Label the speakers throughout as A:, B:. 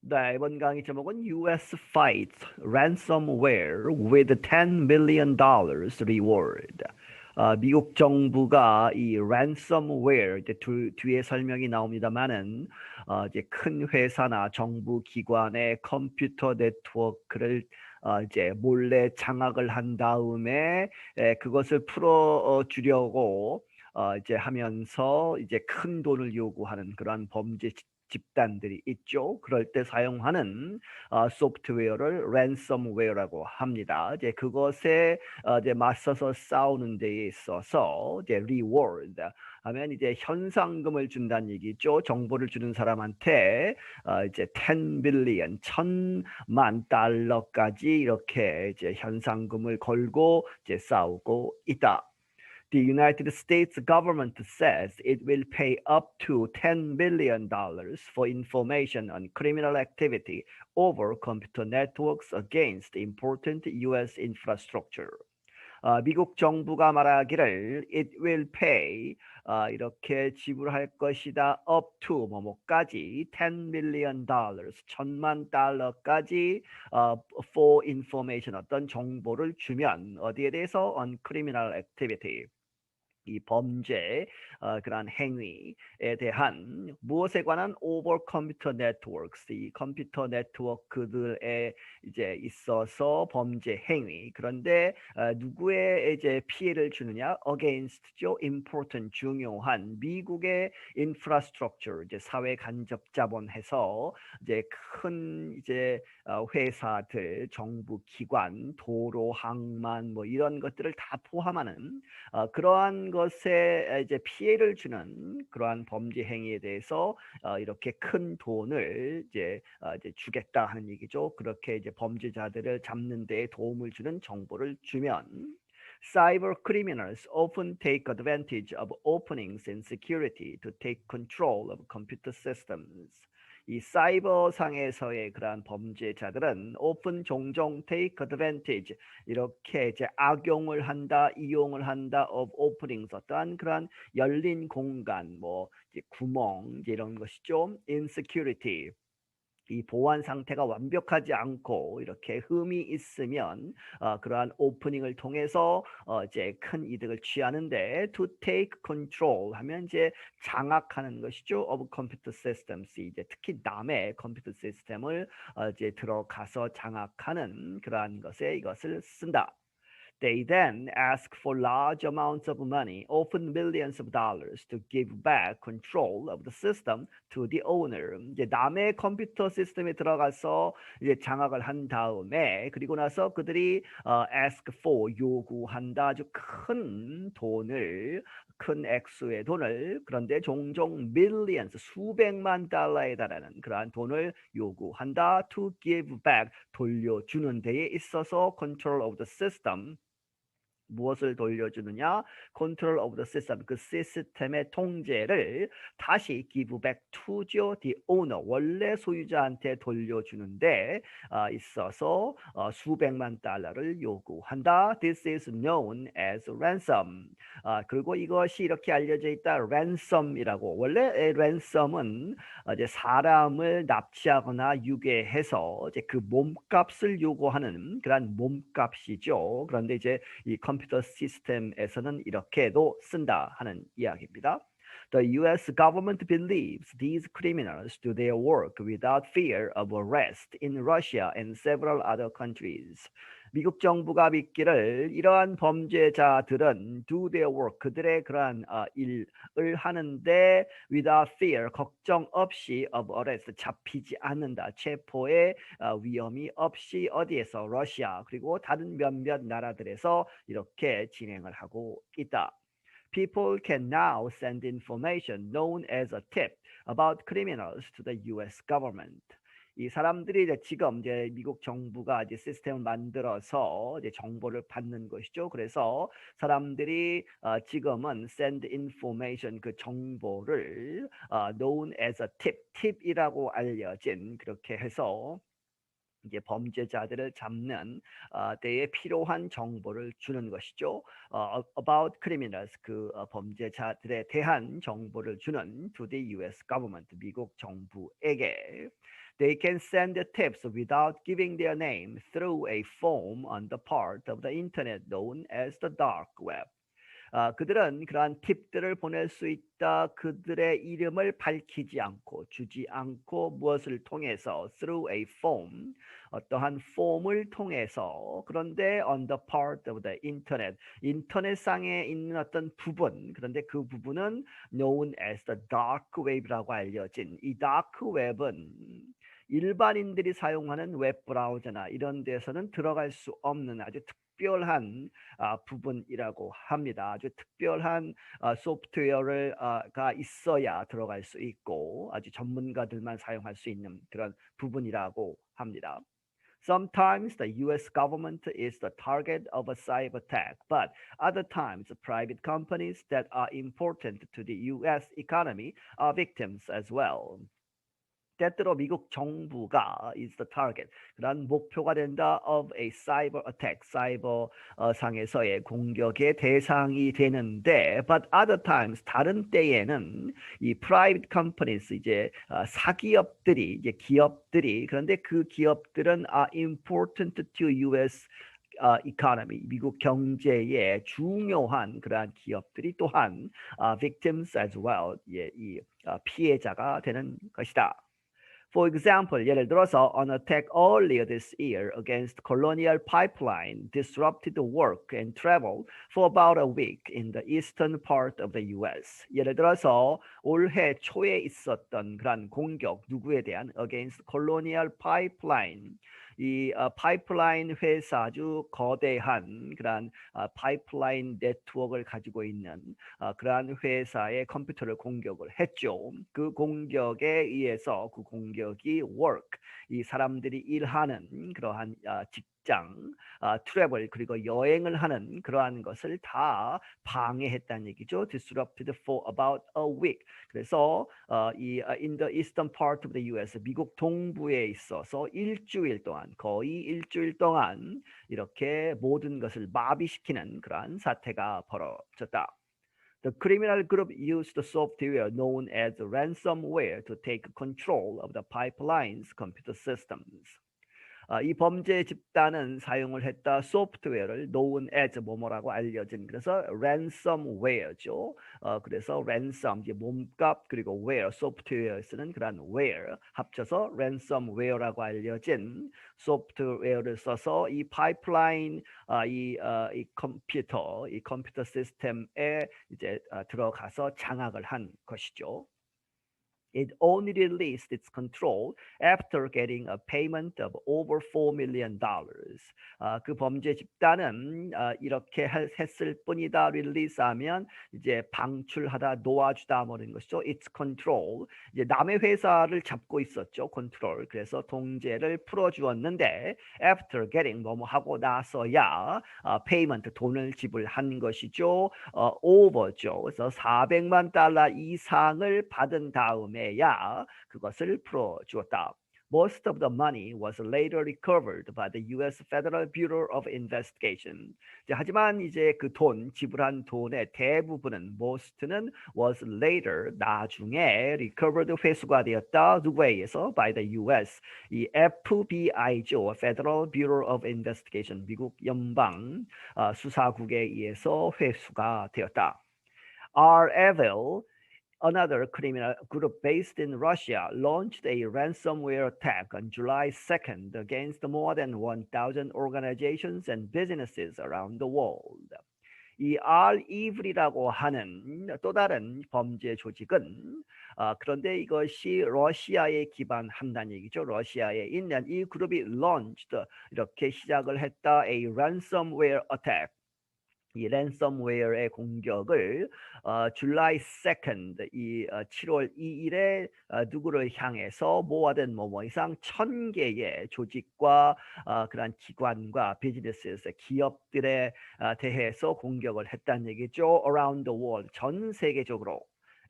A: 네, 이번 강의 제목은 US fights ransomware with $10 million reward. 미국 정부가 이 ransomware 이제 뒤에 설명이 나옵니다만은 이제 큰 회사나 정부 기관의 컴퓨터 네트워크를 이제 몰래 장악을 한 다음에 그것을 풀어 주려고 이제 하면서 이제 큰 돈을 요구하는 그러한 범죄 집단들이 있죠. 그럴 때 사용하는 소프트웨어를 ransomware라고 합니다. 이제 그것에 이제 맞서서 싸우는 데에 있어서 이제 reward 하면 이제 현상금을 준다는 얘기죠. 정보를 주는 사람한테 이제 10 billion, 1,000,000,000달러까지 이렇게 이제 현상금을 걸고 이제 싸우고 있다. The United States government says it will pay up to $10 billion for information on criminal activity over computer networks against important U.S. infrastructure. 미국 정부가 말하기를 it will pay 이렇게 지불할 것이다 up to 뭐뭐까지 $10 million 1,000,000,000달러까지 for information 어떤 정보를 주면 어디에 대해서 on criminal activity 이 범죄 그러한 행위에 대한 무엇에 관한 over computer networks 이 컴퓨터 네트워크들에 이제 있어서 범죄 행위 그런데 누구의 이제 피해를 주느냐 against죠 important 중요한 미국의 infrastructure 이제 사회 간접 자본해서 이제 큰 이제 회사들 정부 기관 도로 항만 뭐 이런 것들을 다 포함하는 그러한 것에 이제 피해를 주는 그러한 범죄 행위에 대해서 이렇게 큰 돈을 이제 주겠다 하는 얘기죠. 그렇게 이제 범죄자들을 잡는 데에 도움을 주는 정보를 주면 Cyber criminals often take advantage of openings in security to take control of computer systems. 이 사이버 상에서의 그러한 범죄자들은 often 종종 take advantage 이렇게 이제 악용을 한다, 이용을 한다 of openings 어떠한 그러한 열린 공간, 뭐 이제 구멍 이제 이런 것이죠. in security. 이 보안 상태가 완벽하지 않고 이렇게 흠이 있으면 그러한 오프닝을 통해서 이제 큰 이득을 취하는데 to take control 하면 이제 장악하는 것이죠 of computer systems 이제 특히 남의 컴퓨터 시스템을 이제 들어가서 장악하는 그러한 것에 이것을 쓴다. They then ask for large amounts of money, often millions of dollars, to give back control of the system to the owner. 이제 남의 컴퓨터 시스템에 들어가서 이제 장악을 한 다음에 그리고 나서 그들이 ask for 요구한다 아주 큰 돈을 큰 액수의 돈을 그런데 종종 millions 수백만 달러에 달하는 그러한 돈을 요구한다 to give back 돌려주는 데에 있어서 control of the system 무엇을 돌려주느냐? Control of the system, 그 시스템의 통제를 다시 give back to죠, the owner, 원래 소유자한테 돌려주는데 있어서 수백만 달러를 요구한다. This is known as ransom. 그리고 이것이 이렇게 알려져 있다. ransom이라고. 원래 ransom은 이제 사람을 납치하거나 유괴해서 이제 그 몸값을 요구하는 그런 몸값이죠. 그런데 이제 이 컴퓨터 시스템에서는 이렇게도 쓴다 하는 이야기입니다. The U.S. government believes these criminals do their work without fear of arrest in Russia and several other countries. 미국 정부가 믿기를 이러한 범죄자들은 do their work 그들의 그러한 일을 하는데 without fear 걱정 없이 of arrest 잡히지 않는다 체포의 위험이 없이 어디에서 러시아 그리고 다른 몇몇 나라들에서 이렇게 진행을 하고 있다. People can now send information known as a tip about criminals to the U.S. government. 이 사람들이 이제 지금 이제 미국 정부가 이제 시스템을 만들어서 이제 정보를 받는 것이죠. 그래서 사람들이 지금은 send information 그 정보를 known as a tip, 팁이라고 알려진 그렇게 해서 이제 범죄자들을 잡는 때에 필요한 정보를 주는 것이죠. About criminals, 범죄자들에 대한 정보를 주는 to the U.S. government, 미국 정부에게. They can send tips without giving their name through a form on the part of the internet known as the dark web. 그들은 그러한 팁들을 보낼 수 있다. 그들의 이름을 밝히지 않고 주지 않고 무엇을 통해서 through a form, 어떠한 폼을 통해서. 그런데 on the part of the internet, 인터넷상에 있는 어떤 부분, 그런데 그 부분은 known as the dark web라고 알려진 이 dark web은 일반인들이 사용하는 웹 브라우저나 이런 데서는 들어갈 수 없는 아주 특별한 부분이라고 합니다. 아주 특별한 소프트웨어가 있어야 들어갈 수 있고 아주 전문가들만 사용할 수 있는 그런 부분이라고 합니다. Sometimes the U.S. government is the target of a cyber attack, but other times private companies that are important to the U.S. economy are victims as well. 때때로 미국 정부가 is the target, 그런 목표가 된다 of a cyber attack, 사이버 상에서의 공격의 대상이 되는데, but other times, 다른 때에는 이 private companies, 이제 사기업들이, 이제 기업들이, 그런데 그 기업들은 are important to U.S. economy, 미국 경제에 중요한 그러한 기업들이 또한 victims as well, 이 피해자가 되는 것이다. For example, 예를 들어서 an attack earlier this year against Colonial Pipeline disrupted work and travel for about a week in the eastern part of the U.S. 예를 들어서 올해 초에 있었던 그런 공격, 누구에 대한 against Colonial Pipeline, 이 파이프라인 회사, 아주 거대한 그러한 파이프라인 네트워크를 가지고 있는 그러한 회사의 컴퓨터를 공격을 했죠. 그 공격에 의해서 그 공격이 work, 이 사람들이 일하는 그러한 직장, 트래블, 그리고 여행을 하는 그러한 것을 다 방해했다는 얘기죠. Disrupted for about a week. 그래서 in the eastern part of the U.S., 미국 동부에 있어서 일주일 동안, 거의 일주일 동안 이렇게 모든 것을 마비시키는 그러한 사태가 벌어졌다. The criminal group used the software known as ransomware to take control of the pipeline's computer systems. 이 범죄 집단은 사용을 했다 소프트웨어를 known as 뭐뭐라고 알려진, 그래서 ransomware죠. 그래서 ransom, 이제 몸값, 그리고 ware, 소프트웨어에 쓰는 그런 ware 합쳐서 ransomware라고 알려진 소프트웨어를 써서 이 파이프라인, 이 컴퓨터 시스템에 이제 들어가서 장악을 한 것이죠. It only released its control after getting a payment of over $4 million. 그 범죄 집단은 이렇게 했을 뿐이다. 릴리스하면 이제 방출하다, 놓아주다 뭐는 것이죠. Its control, 이제 남의 회사를 잡고 있었죠. control. 그래서 통제를 풀어주었는데 after getting 뭐뭐 하고 나서야 payment, 돈을 지불한 것이죠. over죠. 그래서 $400만 이상을 받은 다음에 야 그것을 풀어주었다. Most of the money was later recovered by the U.S. Federal Bureau of Investigation. 하지만 이제 그 돈, 지불한 돈의 대부분은, most는 was later, 나중에 recovered, 회수가 되었다. 누구에 의해서? By the U.S. 이 FBI죠. Federal Bureau of Investigation. 미국 연방 수사국에 의해서 회수가 되었다. REvil, another criminal group based in Russia, launched a ransomware attack on July 2nd against more than 1,000 organizations and businesses around the world. 이 REvil이라고 하는 또 다른 범죄 조직은 그런데 이것이 러시아에 기반한다는 얘기죠. 러시아에 있는 이 그룹이 launched, 이렇게 시작을 했다. A ransomware attack. 이 랜섬웨어의 공격을 July 2nd, 이 7월 2일에 누구를 향해서 뭐하든 뭐뭐 이상 1,000개의 조직과 그런 기관과 비즈니스에서 기업들에 대해서 공격을 했다는 얘기죠. Around the world, 전 세계적으로.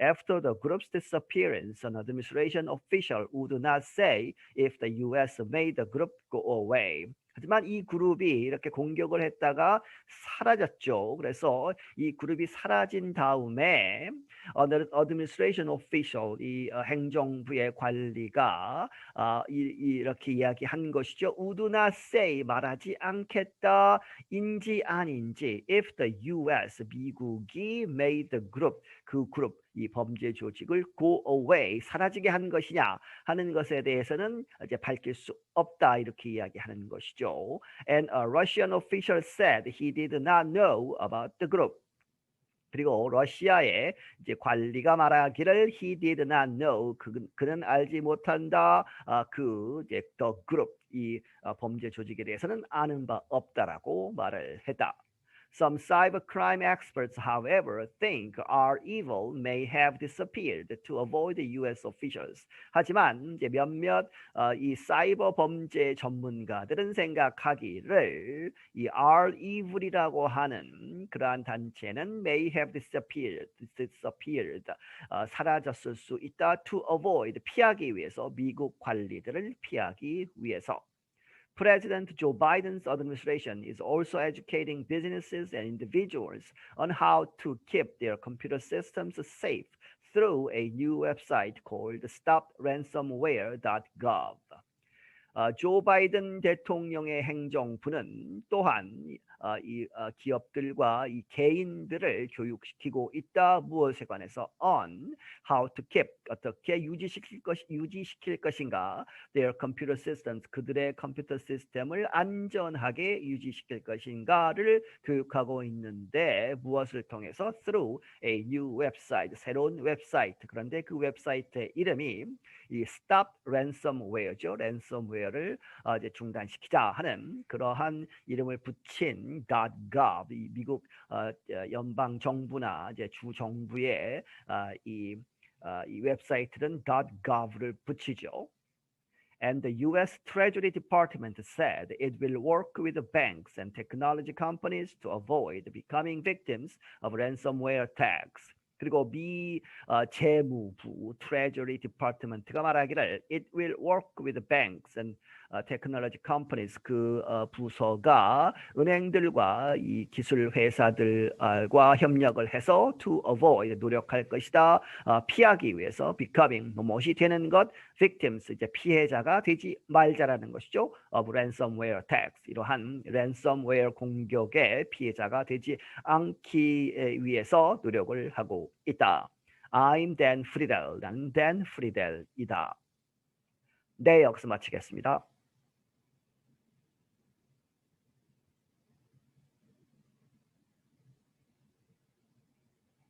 A: After the group's disappearance, an administration official would not say if the US made the group go away. 하지만 이 그룹이 이렇게 공격을 했다가 사라졌죠. 그래서 이 그룹이 사라진 다음에 administration official, 이 행정부의 관리가 이렇게 이야기한 것이죠. would not say, 말하지 않겠다, 인지 아닌지, if the US, 미국이 made the group, 그 그룹, 이 범죄 조직을 go away, 사라지게 한 것이냐 하는 것에 대해서는 이제 밝힐 수 없다, 이렇게 이야기하는 것이죠. And a Russian official said he did not know about the group. 그리고 러시아의 이제 관리가 말하기를 he did not know, 그는 알지 못한다, 그 이제 the group, 이 범죄 조직에 대해서는 아는 바 없다라고 말을 했다. Some cybercrime experts, however, think our evil may have disappeared to avoid the U.S. officials. 하지만 이제 몇몇 이 사이버 범죄 전문가들은 생각하기를 이 our evil이라고 하는 그러한 단체는 may have disappeared, 사라졌을 수 있다, to avoid, 피하기 위해서, 미국 관리들을 피하기 위해서. President Joe Biden's administration is also educating businesses and individuals on how to keep their computer systems safe through a new website called stopransomware.gov. 조 바이든 대통령의 행정부는 또한 이 기업들과 이 개인들을 교육시키고 있다. 무엇에 관해서? on how to keep, 어떻게 유지시킬 것인가, their computer systems, 그들의 컴퓨터 시스템을 안전하게 유지시킬 것인가를 교육하고 있는데, 무엇을 통해서? through a new website, 새로운 웹사이트. 그런데 그 웹사이트의 이름이 이 stop ransomware죠. ransomware를 이제 중단시키자 하는 그러한 이름을 붙인 .gov, 이 미국 연방 정부나 이제 주 정부의 이 웹사이트는 .gov를 붙이죠. And the U.S. Treasury Department said it will work with the banks and technology companies to avoid becoming victims of ransomware attacks. 그리고 미 재무부 Treasury Department가 말하기를 it will work with the banks and technology companies, 그 부서가 은행들과 이 기술 회사들과 협력을 해서 to avoid, 노력할 것이다, 피하기 위해서, becoming, 무엇이 되는 것, victims, 이제 피해자가 되지 말자라는 것이죠. of ransomware attacks, 이러한 ransomware 공격의 피해자가 되지 않기 위해서 노력을 하고 있다. I'm Dan Friedel, 나는 Dan Friedel이다. 네, 여기서 마치겠습니다.